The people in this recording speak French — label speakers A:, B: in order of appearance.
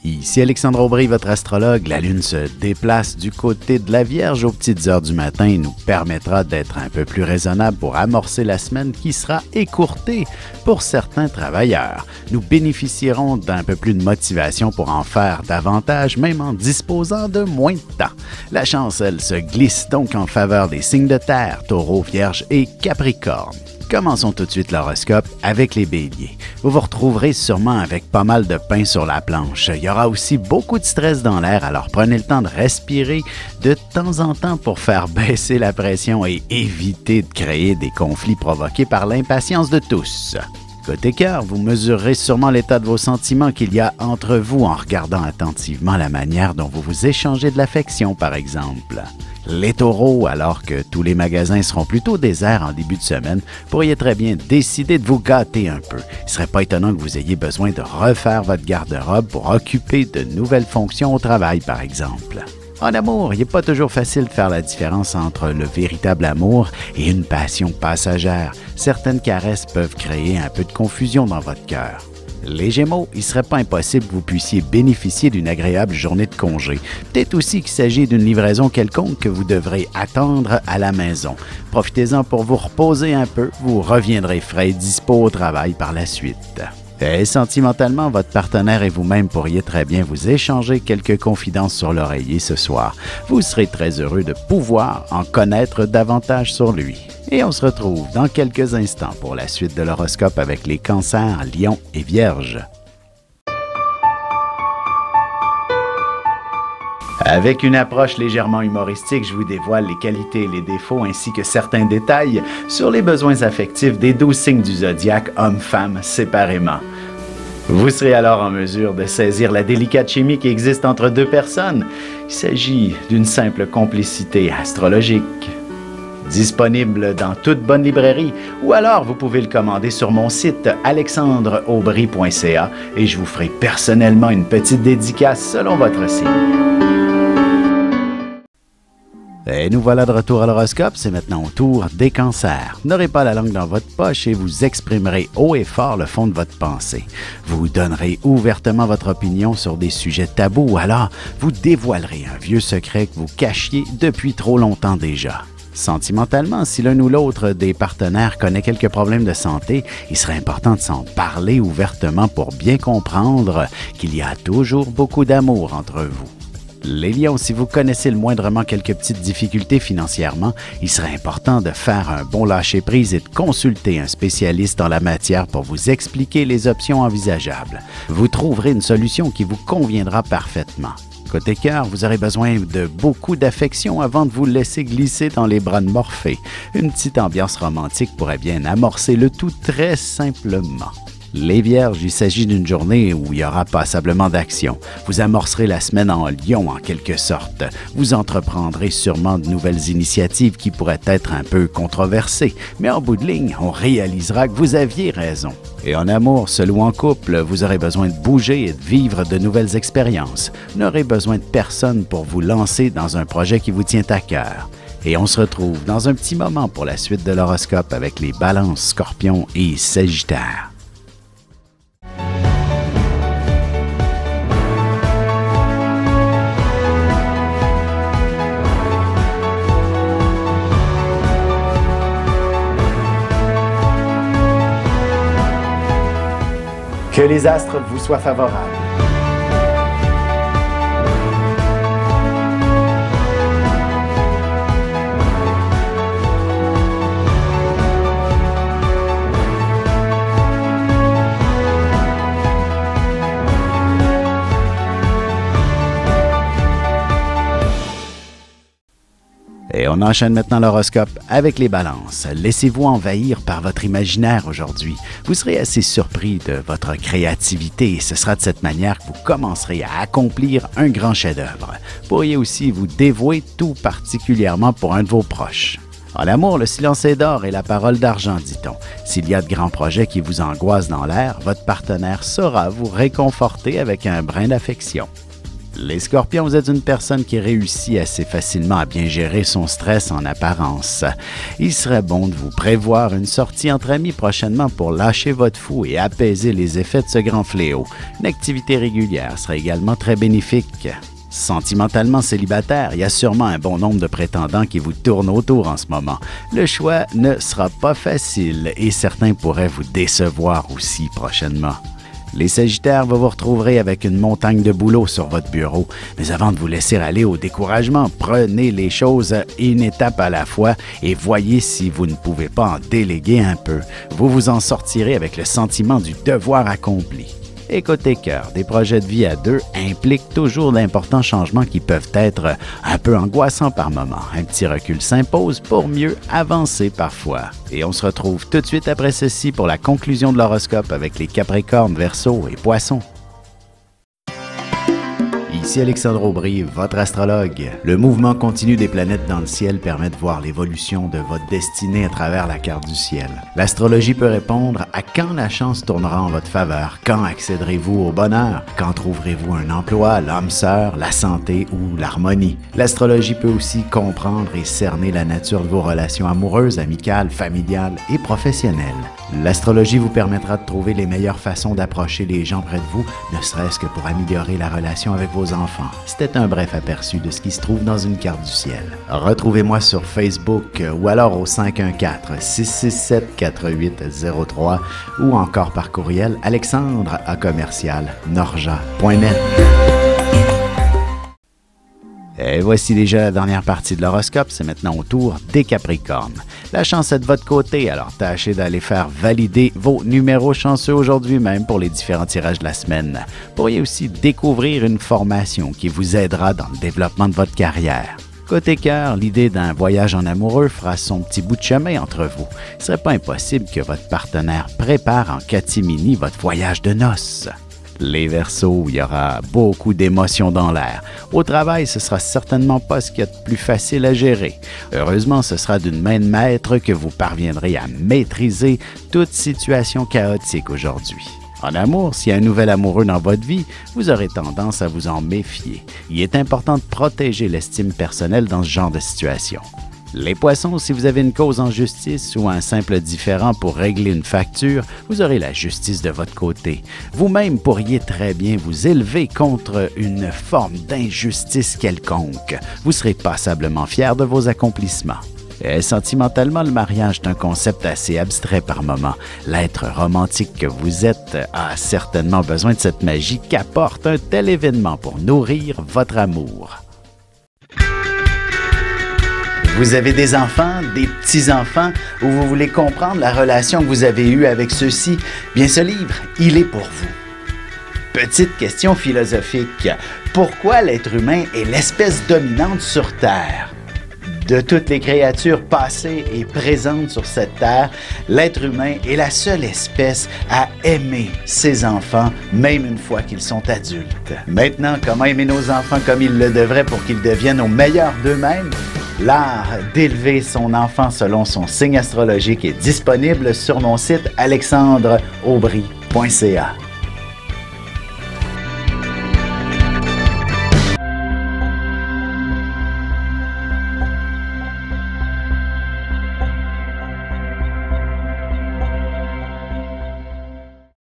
A: Ici Alexandre Aubry, votre astrologue. La Lune se déplace du côté de la Vierge aux petites heures du matin et nous permettra d'être un peu plus raisonnable pour amorcer la semaine qui sera écourtée pour certains travailleurs. Nous bénéficierons d'un peu plus de motivation pour en faire davantage, même en disposant de moins de temps. La chance, elle, se glisse donc en faveur des signes de terre, Taureau, Vierge et Capricorne. Commençons tout de suite l'horoscope avec les béliers. Vous vous retrouverez sûrement avec pas mal de pain sur la planche. Il y aura aussi beaucoup de stress dans l'air, alors prenez le temps de respirer de temps en temps pour faire baisser la pression et éviter de créer des conflits provoqués par l'impatience de tous. Côté cœur, vous mesurerez sûrement l'état de vos sentiments qu'il y a entre vous en regardant attentivement la manière dont vous vous échangez de l'affection, par exemple. Les taureaux, alors que tous les magasins seront plutôt déserts en début de semaine, pourriez très bien décider de vous gâter un peu. Il ne serait pas étonnant que vous ayez besoin de refaire votre garde-robe pour occuper de nouvelles fonctions au travail, par exemple. En amour, il n'est pas toujours facile de faire la différence entre le véritable amour et une passion passagère. Certaines caresses peuvent créer un peu de confusion dans votre cœur. Les Gémeaux, il ne serait pas impossible que vous puissiez bénéficier d'une agréable journée de congé. Peut-être aussi qu'il s'agit d'une livraison quelconque que vous devrez attendre à la maison. Profitez-en pour vous reposer un peu, vous reviendrez frais et dispo au travail par la suite. Et sentimentalement, votre partenaire et vous-même pourriez très bien vous échanger quelques confidences sur l'oreiller ce soir. Vous serez très heureux de pouvoir en connaître davantage sur lui. Et on se retrouve dans quelques instants pour la suite de l'horoscope avec les cancers, lions et vierges. Avec une approche légèrement humoristique, je vous dévoile les qualités et les défauts ainsi que certains détails sur les besoins affectifs des 12 signes du zodiaque, hommes-femmes, séparément. Vous serez alors en mesure de saisir la délicate chimie qui existe entre deux personnes. Il s'agit d'une simple complicité astrologique. Disponible dans toute bonne librairie ou alors vous pouvez le commander sur mon site alexandreaubry.ca et je vous ferai personnellement une petite dédicace selon votre signe. Et nous voilà de retour à l'horoscope, c'est maintenant au tour des cancers. N'aurez pas la langue dans votre poche et vous exprimerez haut et fort le fond de votre pensée. Vous donnerez ouvertement votre opinion sur des sujets tabous ou alors vous dévoilerez un vieux secret que vous cachiez depuis trop longtemps déjà. Sentimentalement, si l'un ou l'autre des partenaires connaît quelques problèmes de santé, il serait important de s'en parler ouvertement pour bien comprendre qu'il y a toujours beaucoup d'amour entre vous. Les lions, si vous connaissez le moindrement quelques petites difficultés financièrement, il serait important de faire un bon lâcher-prise et de consulter un spécialiste en la matière pour vous expliquer les options envisageables. Vous trouverez une solution qui vous conviendra parfaitement. Côté cœur, vous aurez besoin de beaucoup d'affection avant de vous laisser glisser dans les bras de Morphée. Une petite ambiance romantique pourrait bien amorcer le tout très simplement. Les Vierges, il s'agit d'une journée où il y aura passablement d'action. Vous amorcerez la semaine en lion en quelque sorte. Vous entreprendrez sûrement de nouvelles initiatives qui pourraient être un peu controversées, mais en bout de ligne, on réalisera que vous aviez raison. Et en amour, seul ou en couple, vous aurez besoin de bouger et de vivre de nouvelles expériences. Vous n'aurez besoin de personne pour vous lancer dans un projet qui vous tient à cœur. Et on se retrouve dans un petit moment pour la suite de l'horoscope avec les Balances, Scorpions et Sagittaires. Que les astres vous soient favorables. Et on enchaîne maintenant l'horoscope avec les balances. Laissez-vous envahir par votre imaginaire aujourd'hui. Vous serez assez surpris de votre créativité et ce sera de cette manière que vous commencerez à accomplir un grand chef-d'œuvre. Vous pourriez aussi vous dévouer tout particulièrement pour un de vos proches. En amour, le silence est d'or et la parole d'argent, dit-on. S'il y a de grands projets qui vous angoissent dans l'air, votre partenaire saura vous réconforter avec un brin d'affection. Les Scorpions, vous êtes une personne qui réussit assez facilement à bien gérer son stress en apparence. Il serait bon de vous prévoir une sortie entre amis prochainement pour lâcher votre fou et apaiser les effets de ce grand fléau. Une activité régulière serait également très bénéfique. Sentimentalement célibataire, il y a sûrement un bon nombre de prétendants qui vous tournent autour en ce moment. Le choix ne sera pas facile et certains pourraient vous décevoir aussi prochainement. Les Sagittaires, vous vous retrouverez avec une montagne de boulot sur votre bureau. Mais avant de vous laisser aller au découragement, prenez les choses une étape à la fois et voyez si vous ne pouvez pas en déléguer un peu. Vous vous en sortirez avec le sentiment du devoir accompli. Et côté cœur, des projets de vie à deux impliquent toujours d'importants changements qui peuvent être un peu angoissants par moments. Un petit recul s'impose pour mieux avancer parfois. Et on se retrouve tout de suite après ceci pour la conclusion de l'horoscope avec les Capricornes, Verseaux et Poissons. Ici Alexandre Aubry, votre astrologue. Le mouvement continu des planètes dans le ciel permet de voir l'évolution de votre destinée à travers la carte du ciel. L'astrologie peut répondre à quand la chance tournera en votre faveur, quand accéderez-vous au bonheur, quand trouverez-vous un emploi, l'âme sœur, la santé ou l'harmonie. L'astrologie peut aussi comprendre et cerner la nature de vos relations amoureuses, amicales, familiales et professionnelles. L'astrologie vous permettra de trouver les meilleures façons d'approcher les gens près de vous, ne serait-ce que pour améliorer la relation avec vos enfants. C'était un bref aperçu de ce qui se trouve dans une carte du ciel. Retrouvez-moi sur Facebook ou alors au 514-667-4803 ou encore par courriel alexandre@norja.net. Et voici déjà la dernière partie de l'horoscope, c'est maintenant au tour des Capricornes. La chance est de votre côté, alors tâchez d'aller faire valider vos numéros chanceux aujourd'hui même pour les différents tirages de la semaine. Vous pourriez aussi découvrir une formation qui vous aidera dans le développement de votre carrière. Côté cœur, l'idée d'un voyage en amoureux fera son petit bout de chemin entre vous. Il ne serait pas impossible que votre partenaire prépare en catimini votre voyage de noces. Les Verseaux, il y aura beaucoup d'émotions dans l'air. Au travail, ce sera certainement pas ce qu'il y a de plus facile à gérer. Heureusement, ce sera d'une main de maître que vous parviendrez à maîtriser toute situation chaotique aujourd'hui. En amour, s'il y a un nouvel amoureux dans votre vie, vous aurez tendance à vous en méfier. Il est important de protéger l'estime personnelle dans ce genre de situation. Les Poissons, si vous avez une cause en justice ou un simple différend pour régler une facture, vous aurez la justice de votre côté. Vous-même pourriez très bien vous élever contre une forme d'injustice quelconque. Vous serez passablement fier de vos accomplissements. Et sentimentalement, le mariage est un concept assez abstrait par moments. L'être romantique que vous êtes a certainement besoin de cette magie qu'apporte un tel événement pour nourrir votre amour. Vous avez des enfants, des petits-enfants, ou vous voulez comprendre la relation que vous avez eue avec ceux-ci? Bien, ce livre, il est pour vous. Petite question philosophique. Pourquoi l'être humain est l'espèce dominante sur Terre? De toutes les créatures passées et présentes sur cette terre, l'être humain est la seule espèce à aimer ses enfants, même une fois qu'ils sont adultes. Maintenant, comment aimer nos enfants comme ils le devraient pour qu'ils deviennent au meilleur d'eux-mêmes? L'art d'élever son enfant selon son signe astrologique est disponible sur mon site alexandreaubry.ca.